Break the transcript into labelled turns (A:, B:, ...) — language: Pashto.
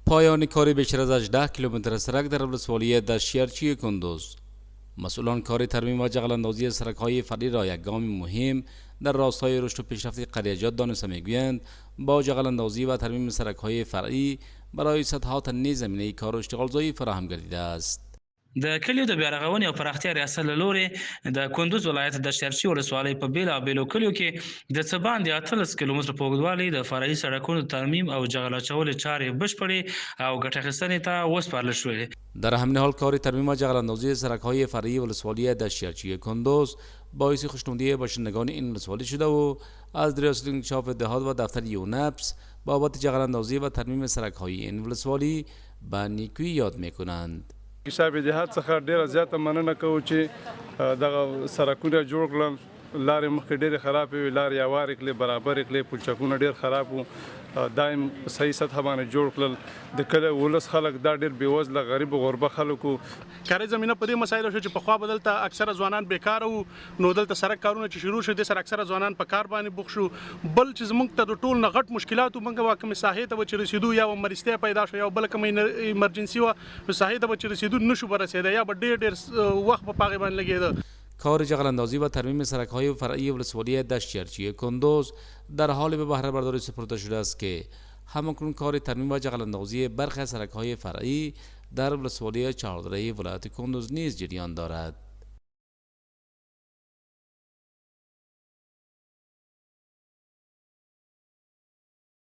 A: پایان کار بیشتر از 18 کیلومتر سرک در ولسوالی دشیرچی کندوز. مسئولان کار ترمیم و جغل‌اندازی سرک‌های فرعی را یک گام مهم در راستای رشد و پیشرفت قریجات دانسته می‌گویند. با جغل‌اندازی و ترمیم سرک‌های فرعی برای سطح تنظیم زمینه کار و اشتغالزایی فراهم گردیده است.
B: د کلیو د بیارغونې او پراختیا ریاست له لورې د کندوز ولایت د دشیرچي ولسوالۍ په بېلابېلو کلیو کې د څه باندې 18 کیلومتره په اوږدوالي د فرعي سړکونو ترمیم او جغل اچولې چارې بشپړې او ګټه اخیستنې ته وسپارل شوې.
A: در همین حال کار ترمیم و جغل‌اندازی سرک‌های فرعی ولسوالی دشیرچی کندوز باعث خوشنودی باشندگان این ولسوالی شده و از ریاست انکشاف دهات و دفتر یونپس بابت جغل‌اندازی و ترمیم سرک‌های این ولسوالی به نیکویی یاد می‌کنند.
C: انکشاف دهات څخه ډیره زیاته مننه کوو چې دغه سرکونه جوړ کړل. لارې مخکې ډېرې خرابې وې، لارې هوارې کړلې، برابرې کړلې، پلچکونه ډېر خراب وو، دایم صحیح سطح باندې جوړ کړل. د کله ولس خلک دا ډېر بېوزله غریب و غربه خلک وو.
D: کاري زمینه په دې مسایلو شو چې پخوا به دلته اکثره ځوانان بیکاره وو، نو دلته سړک کارونه چې شروع شو دې سره اکثره ځوانان په کار باندې بوخت شو. بل چې زموږ ته د ټول نه غټ مشکلات وو، موږ به کومې ساحې ته به چې رسېدو یا به مرستیا پیدا شو یا بله کومه ایمرجنسي وه، نو ساحې ته به چې رسېدو نشو به رسېدی یا به ډېر وخت به په هغې باندې لګېده.
A: کار جغل‌اندازی و ترمیم سرک‌های فرعی ولسوالی دشیرچی کندوز در حال به بهره برداری سپرده شده است که همکنون کار ترمیم و جغل‌اندازی برخی سرک‌های فرعی در ولسوالی چهاردره ولایت کندوز نیز جریان دارد.